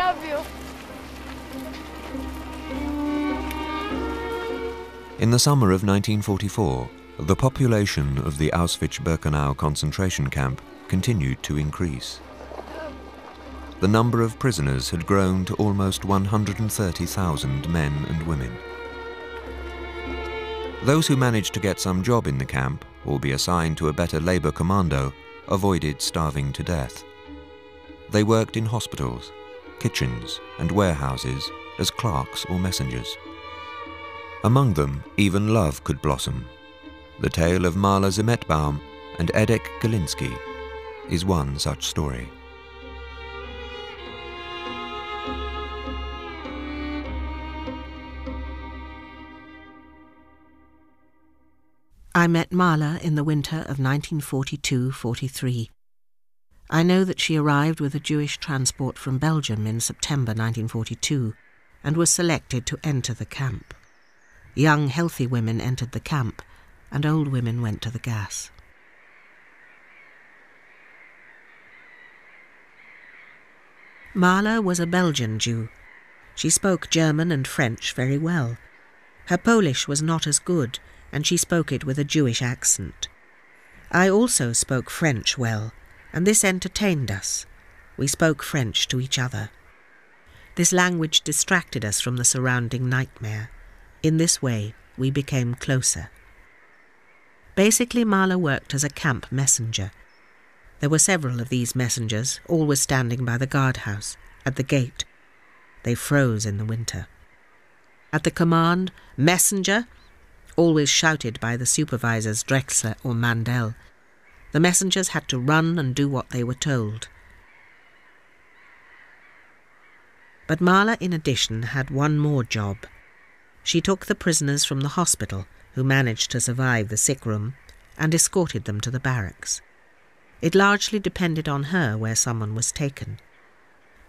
love you. In the summer of 1944, the population of the Auschwitz-Birkenau concentration camp continued to increase. The number of prisoners had grown to almost 130,000 men and women. Those who managed to get some job in the camp or be assigned to a better labor commando avoided starving to death. They worked in hospitals, kitchens and warehouses as clerks or messengers. Among them, even love could blossom. The tale of Marla Zimetbaum and Edek Galinsky is one such story. I met Marla in the winter of 1942-43. I know that she arrived with a Jewish transport from Belgium in September 1942 and was selected to enter the camp. Young, healthy women entered the camp, and old women went to the gas. Marla was a Belgian Jew. She spoke German and French very well. Her Polish was not as good, and she spoke it with a Jewish accent. I also spoke French well, and this entertained us. We spoke French to each other. This language distracted us from the surrounding nightmare. In this way, we became closer. Basically, Marla worked as a camp messenger. There were several of these messengers, always standing by the guardhouse, at the gate. They froze in the winter. At the command, "Messenger," always shouted by the supervisors Drexler or Mandel, the messengers had to run and do what they were told. But Marla, in addition, had one more job. She took the prisoners from the hospital, who managed to survive the sick room, and escorted them to the barracks. It largely depended on her where someone was taken.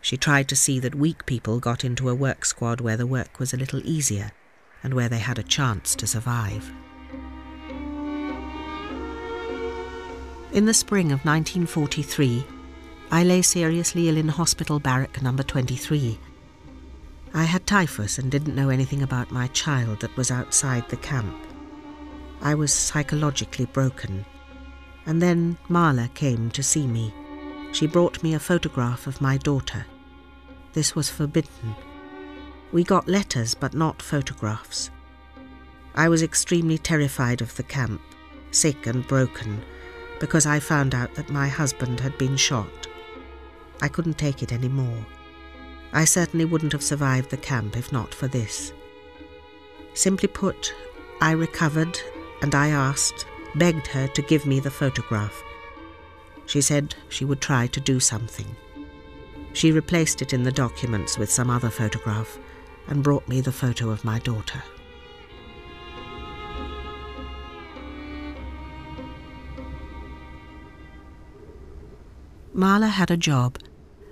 She tried to see that weak people got into a work squad where the work was a little easier, and where they had a chance to survive. In the spring of 1943, I lay seriously ill in hospital barrack number 23. I had typhus and didn't know anything about my child that was outside the camp. I was psychologically broken. And then Marla came to see me. She brought me a photograph of my daughter. This was forbidden. We got letters, but not photographs. I was extremely terrified of the camp, sick and broken, because I found out that my husband had been shot. I couldn't take it anymore. I certainly wouldn't have survived the camp if not for this. Simply put, I recovered, and I asked, begged her to give me the photograph. She said she would try to do something. She replaced it in the documents with some other photograph and brought me the photo of my daughter. Marla had a job,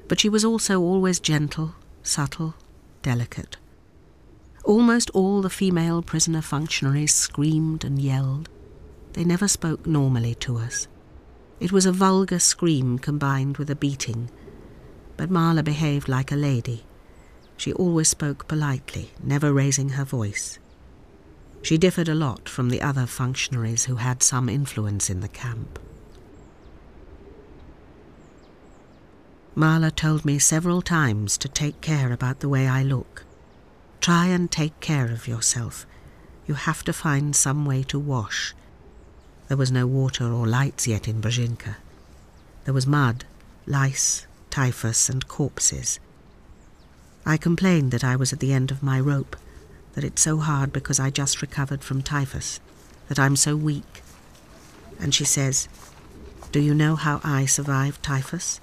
but she was also always gentle, subtle, delicate. Almost all the female prisoner functionaries screamed and yelled. They never spoke normally to us. It was a vulgar scream combined with a beating, but Marla behaved like a lady. She always spoke politely, never raising her voice. She differed a lot from the other functionaries who had some influence in the camp. Marla told me several times to take care about the way I look. Try and take care of yourself. You have to find some way to wash. There was no water or lights yet in Brzezinka. There was mud, lice, typhus and corpses. I complained that I was at the end of my rope, that it's so hard because I just recovered from typhus, that I'm so weak. And she says, "Do you know how I survived typhus?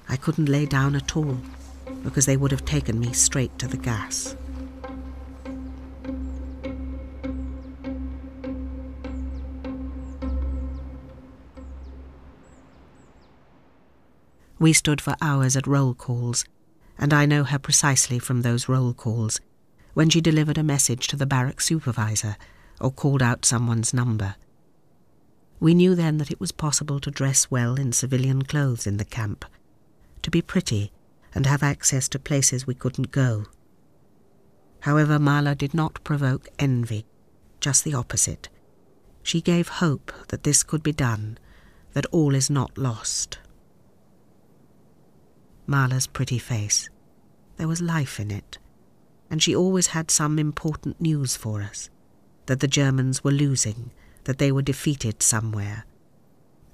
I couldn't lay down at all, because they would have taken me straight to the gas." We stood for hours at roll calls, and I know her precisely from those roll calls, when she delivered a message to the barrack supervisor or called out someone's number. We knew then that it was possible to dress well in civilian clothes in the camp, to be pretty, and have access to places we couldn't go. However, Mala did not provoke envy, just the opposite. She gave hope that this could be done, that all is not lost. Mala's pretty face. There was life in it, and she always had some important news for us, that the Germans were losing, that they were defeated somewhere,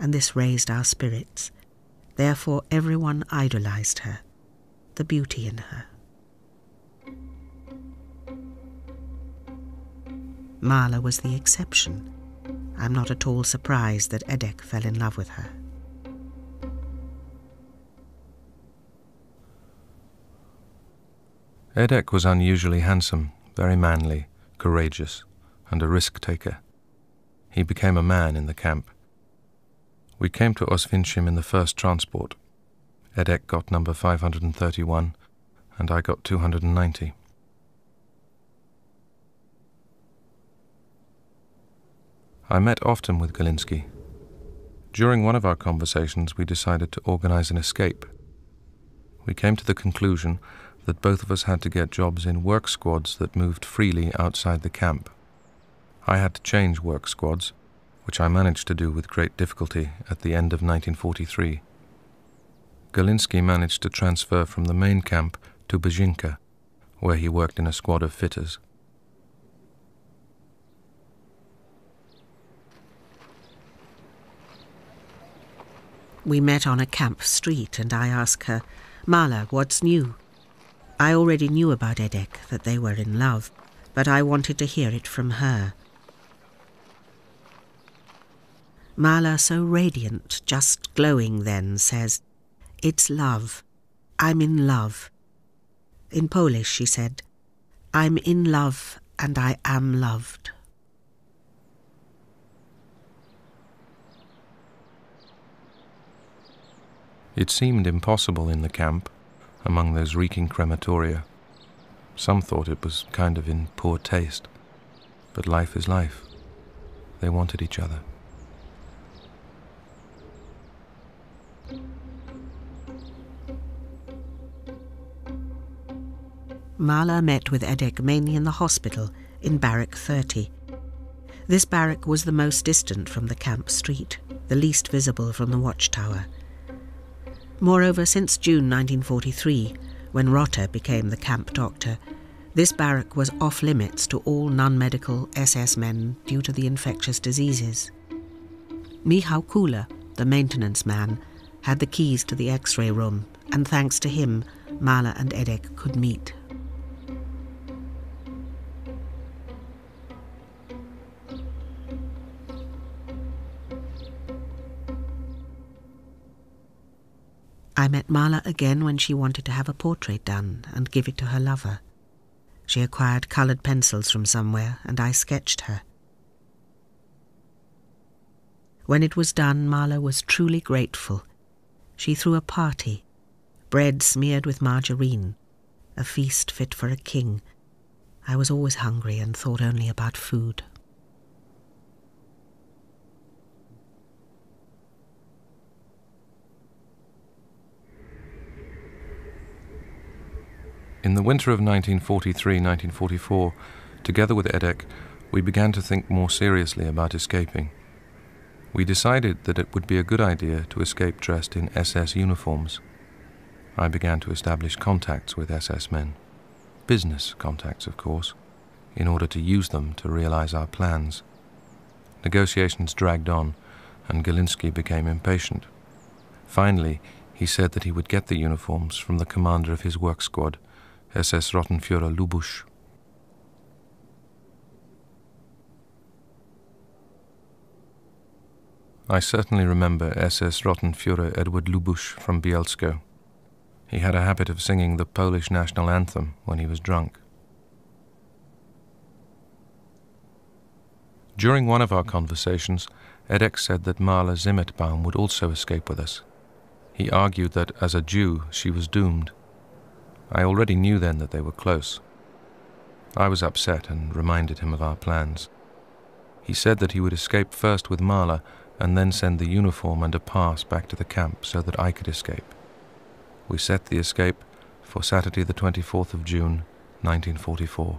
and this raised our spirits. Therefore everyone idolized her, the beauty in her. Mala was the exception. I'm not at all surprised that Edek fell in love with her. Edek was unusually handsome, very manly, courageous, and a risk-taker. He became a man in the camp. We came to Auchwitz in the first transport. Edek got number 531, and I got 290. I met often with Galinsky. During one of our conversations, we decided to organize an escape. We came to the conclusion that both of us had to get jobs in work squads that moved freely outside the camp. I had to change work squads, which I managed to do with great difficulty at the end of 1943. Galinsky managed to transfer from the main camp to Bajinka, where he worked in a squad of fitters. We met on a camp street, and I asked her, "Mala, what's new?" I already knew about Edek, that they were in love, but I wanted to hear it from her. Mala, so radiant, just glowing then, says, "It's love. I'm in love." In Polish, she said, "I'm in love and I am loved." It seemed impossible in the camp, among those reeking crematoria. Some thought it was kind of in poor taste, but life is life. They wanted each other. Mala met with Edek mainly in the hospital, in Barrack 30. This barrack was the most distant from the camp street, the least visible from the watchtower. Moreover, since June 1943, when Rotter became the camp doctor, this barrack was off-limits to all non-medical SS men due to the infectious diseases. Michał Kula, the maintenance man, had the keys to the X-ray room, and thanks to him, Mala and Edek could meet. I met Mala again when she wanted to have a portrait done and give it to her lover. She acquired coloured pencils from somewhere, and I sketched her. When it was done, Mala was truly grateful. She threw a party, bread smeared with margarine, a feast fit for a king. I was always hungry and thought only about food. In the winter of 1943-1944, together with Edek, we began to think more seriously about escaping. We decided that it would be a good idea to escape dressed in SS uniforms. I began to establish contacts with SS men. Business contacts, of course, in order to use them to realize our plans. Negotiations dragged on, and Galinsky became impatient. Finally, he said that he would get the uniforms from the commander of his work squad, SS Rottenführer Lubusch. I certainly remember SS Rottenführer Edward Lubusch from Bielsko. He had a habit of singing the Polish national anthem when he was drunk. During one of our conversations, Edek said that Mala Zimmertbaum would also escape with us. He argued that, as a Jew, she was doomed. I already knew then that they were close. I was upset and reminded him of our plans. He said that he would escape first with Mala and then send the uniform and a pass back to the camp so that I could escape. We set the escape for Saturday the 24th of June, 1944.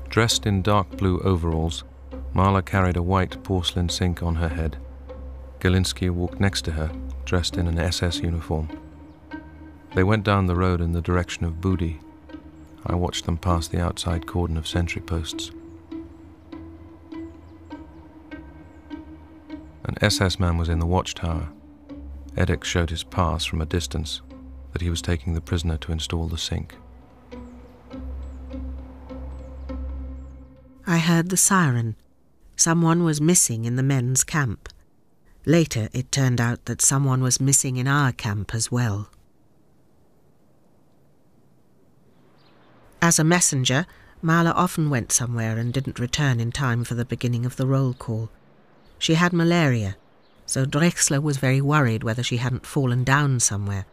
Dressed in dark blue overalls, Marla carried a white porcelain sink on her head. Galinsky walked next to her, dressed in an SS uniform. They went down the road in the direction of Budi. I watched them pass the outside cordon of sentry posts. An SS man was in the watchtower. Edek showed his pass from a distance that he was taking the prisoner to install the sink. I heard the siren. Someone was missing in the men's camp. Later, it turned out that someone was missing in our camp as well. As a messenger, Marla often went somewhere and didn't return in time for the beginning of the roll call. She had malaria, so Drexler was very worried whether she hadn't fallen down somewhere,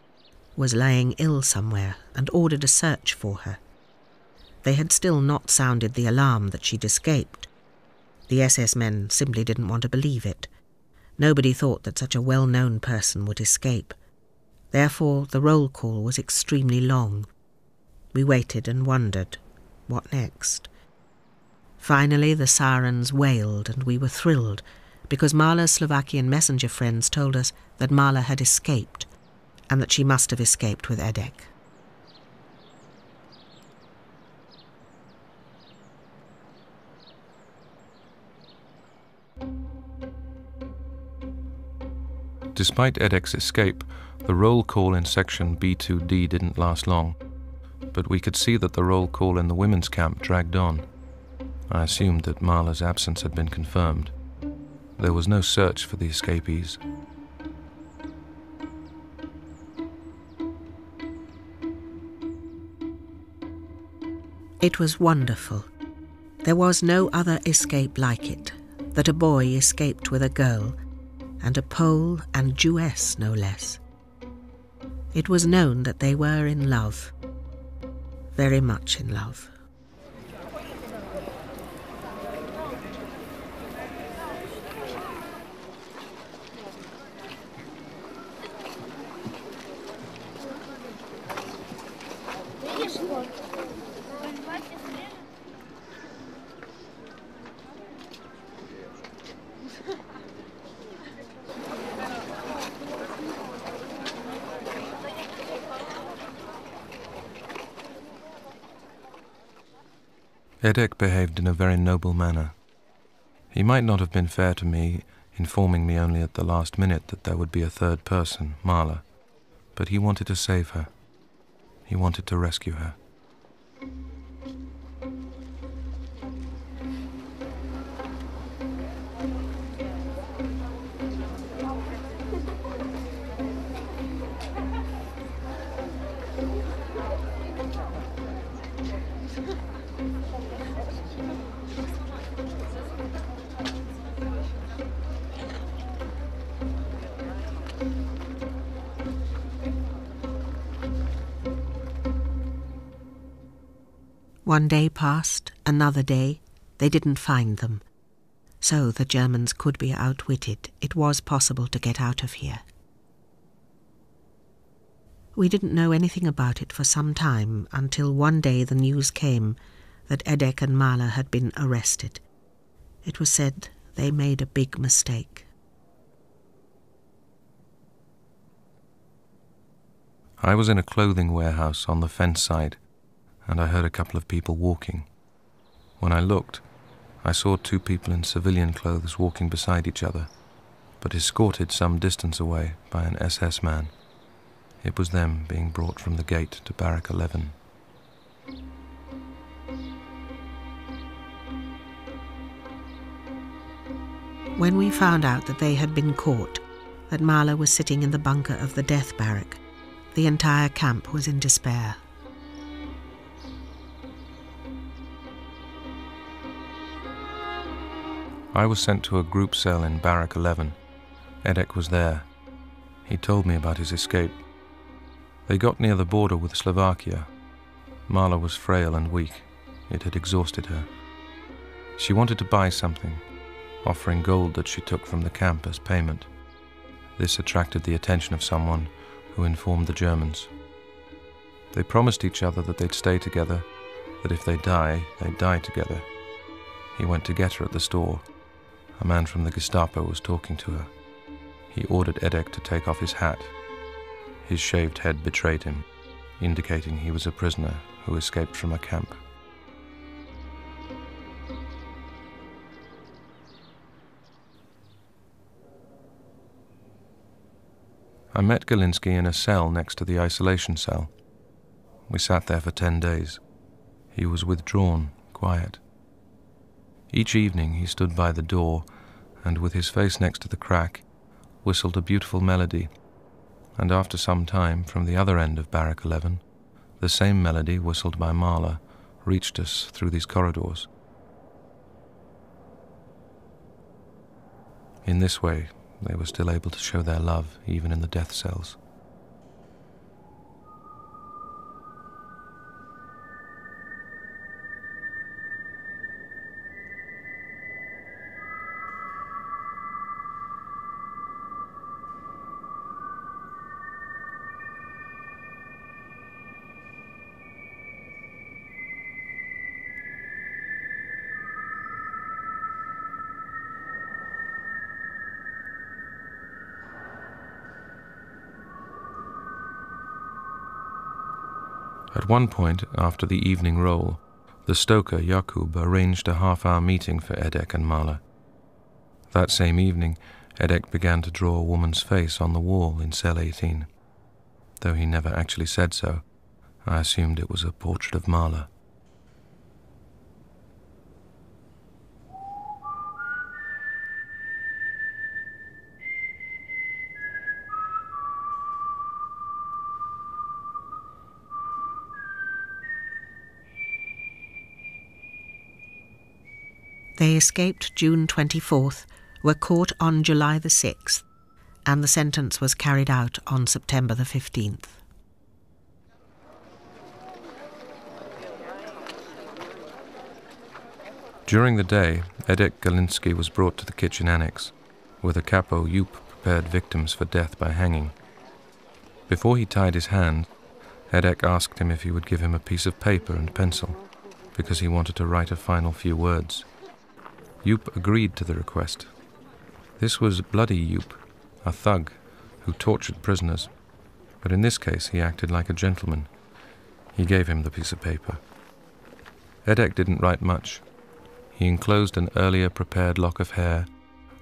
was lying ill somewhere, and ordered a search for her. They had still not sounded the alarm that she'd escaped. The SS men simply didn't want to believe it. Nobody thought that such a well-known person would escape. Therefore, the roll call was extremely long. We waited and wondered, what next? Finally, the sirens wailed, and we were thrilled, because Marla's Slovakian messenger friends told us that Marla had escaped, and that she must have escaped with Edek. Despite Edek's escape, the roll call in section B2D didn't last long, but we could see that the roll call in the women's camp dragged on. I assumed that Marla's absence had been confirmed. There was no search for the escapees. It was wonderful. There was no other escape like it, that a boy escaped with a girl, and a Pole and Jewess no less. It was known that they were in love, very much in love. Edek behaved in a very noble manner. He might not have been fair to me, informing me only at the last minute that there would be a third person, Marla, but he wanted to save her. He wanted to rescue her. One day passed, another day. They didn't find them. So the Germans could be outwitted. It was possible to get out of here. We didn't know anything about it for some time, until one day the news came that Edek and Marla had been arrested. It was said they made a big mistake. I was in a clothing warehouse on the fence side, and I heard a couple of people walking. When I looked, I saw two people in civilian clothes walking beside each other, but escorted some distance away by an SS man. It was them being brought from the gate to Barrack 11. When we found out that they had been caught, that Marla was sitting in the bunker of the death barrack, the entire camp was in despair. I was sent to a group cell in Barrack 11. Edek was there. He told me about his escape. They got near the border with Slovakia. Marla was frail and weak. It had exhausted her. She wanted to buy something, offering gold that she took from the camp as payment. This attracted the attention of someone who informed the Germans. They promised each other that they'd stay together, that if they die, they'd die together. He went to get her at the store. A man from the Gestapo was talking to her. He ordered Edek to take off his hat. His shaved head betrayed him, indicating he was a prisoner who escaped from a camp. I met Galinsky in a cell next to the isolation cell. We sat there for 10 days. He was withdrawn, quiet. Each evening he stood by the door and, with his face next to the crack, whistled a beautiful melody, and after some time, from the other end of Barrack 11, the same melody, whistled by Mahler, reached us through these corridors. In this way, they were still able to show their love even in the death cells. At one point, after the evening roll, the stoker, Jakub, arranged a half-hour meeting for Edek and Mahler. That same evening, Edek began to draw a woman's face on the wall in cell 18. Though he never actually said so, I assumed it was a portrait of Mahler. They escaped June 24th, were caught on July the 6th, and the sentence was carried out on September the 15th. During the day, Edek Galinsky was brought to the kitchen annex, where the capo Jupp prepared victims for death by hanging. Before he tied his hand, Edek asked him if he would give him a piece of paper and pencil, because he wanted to write a final few words. Jupp agreed to the request. This was Bloody Jupp, a thug who tortured prisoners, but in this case he acted like a gentleman. He gave him the piece of paper. Edek didn't write much. He enclosed an earlier prepared lock of hair,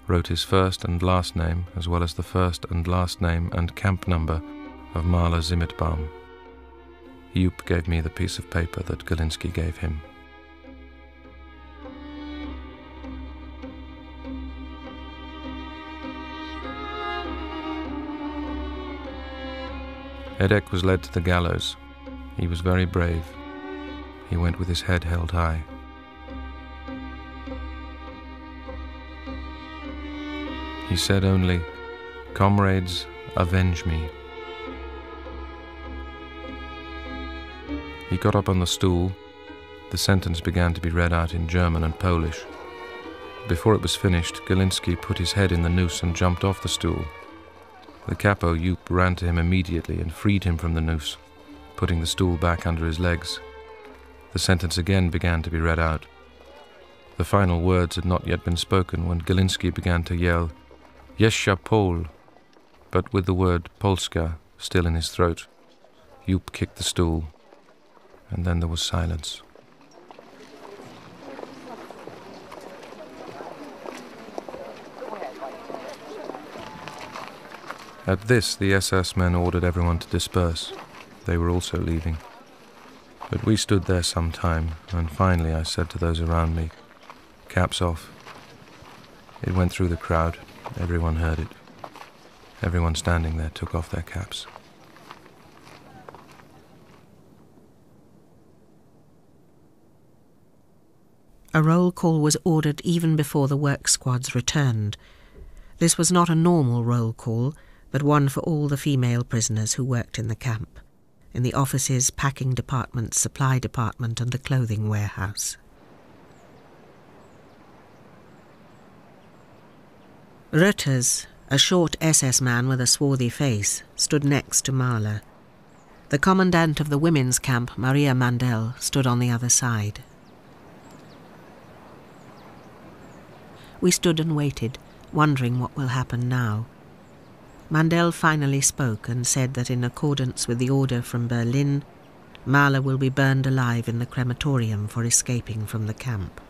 wrote his first and last name, as well as the first and last name and camp number of Mahler Zimmetbaum. Jupp gave me the piece of paper that Galinsky gave him. Edek was led to the gallows. He was very brave. He went with his head held high. He said only, "Comrades, avenge me." He got up on the stool. The sentence began to be read out in German and Polish. Before it was finished, Galinsky put his head in the noose and jumped off the stool. The capo Jupp ran to him immediately and freed him from the noose, putting the stool back under his legs. The sentence again began to be read out. The final words had not yet been spoken when Galinsky began to yell, "Jeszcze Pol," but with the word Polska still in his throat. Jupp kicked the stool, and then there was silence. At this, the SS men ordered everyone to disperse. They were also leaving. But we stood there some time, and finally I said to those around me, "Caps off." It went through the crowd. Everyone heard it. Everyone standing there took off their caps. A roll call was ordered even before the work squads returned. This was not a normal roll call, but one for all the female prisoners who worked in the camp, in the offices, packing department, supply department, and the clothing warehouse. Reuters, a short SS man with a swarthy face, stood next to Mahler. The commandant of the women's camp, Maria Mandel, stood on the other side. We stood and waited, wondering what will happen now. Mandel finally spoke and said that in accordance with the order from Berlin, Mahler will be burned alive in the crematorium for escaping from the camp.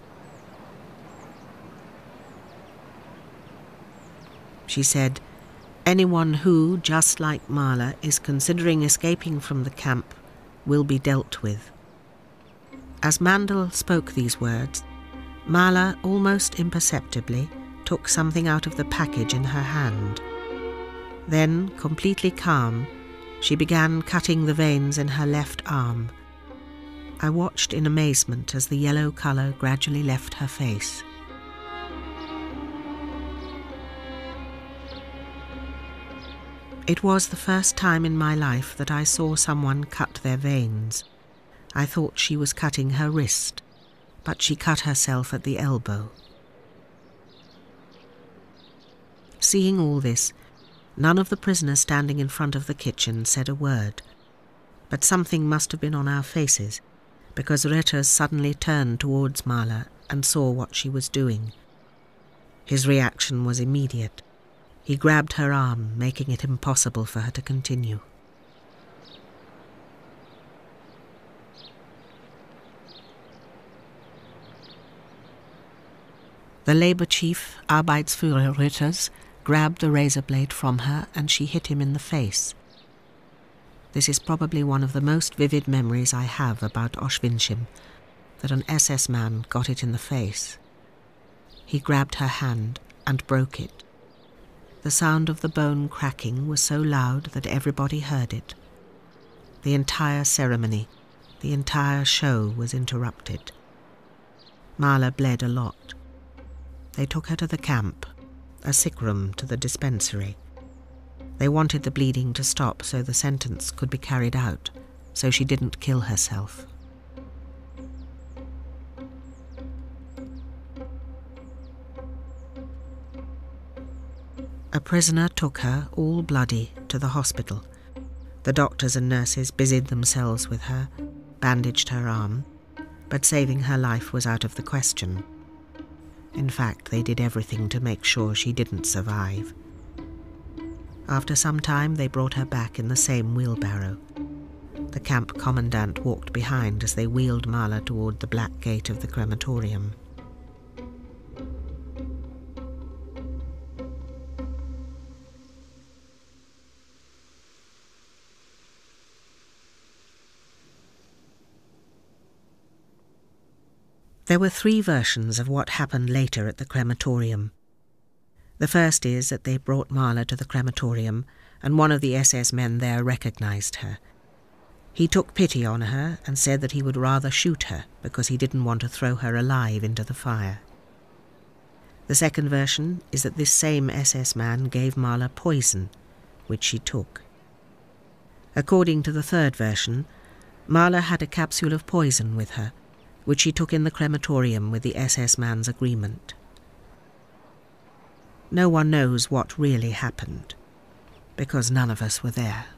She said, "Anyone who, just like Mahler, is considering escaping from the camp will be dealt with." As Mandel spoke these words, Mahler, almost imperceptibly, took something out of the package in her hand. Then, completely calm, she began cutting the veins in her left arm. I watched in amazement as the yellow colour gradually left her face. It was the first time in my life that I saw someone cut their veins. I thought she was cutting her wrist, but she cut herself at the elbow. Seeing all this, none of the prisoners standing in front of the kitchen said a word, but something must have been on our faces, because Reuters suddenly turned towards Mahler and saw what she was doing. His reaction was immediate. He grabbed her arm, making it impossible for her to continue. The Labour chief, Arbeitsführer Reuters, grabbed the razor blade from her and she hit him in the face. This is probably one of the most vivid memories I have about Auschwitz, that an SS man got it in the face. He grabbed her hand and broke it. The sound of the bone cracking was so loud that everybody heard it. The entire ceremony, the entire show was interrupted. Mahler bled a lot. They took her to the camp, a sick room to the dispensary. They wanted the bleeding to stop so the sentence could be carried out, so she didn't kill herself. A prisoner took her, all bloody, to the hospital. The doctors and nurses busied themselves with her, bandaged her arm, but saving her life was out of the question. In fact, they did everything to make sure she didn't survive. After some time, they brought her back in the same wheelbarrow. The camp commandant walked behind as they wheeled Mahler toward the black gate of the crematorium. There were 3 versions of what happened later at the crematorium. The first is that they brought Mahler to the crematorium, and one of the SS men there recognized her. He took pity on her and said that he would rather shoot her because he didn't want to throw her alive into the fire. The second version is that this same SS man gave Mahler poison, which she took. According to the third version, Mahler had a capsule of poison with her, which she took in the crematorium with the SS man's agreement. No one knows what really happened, because none of us were there.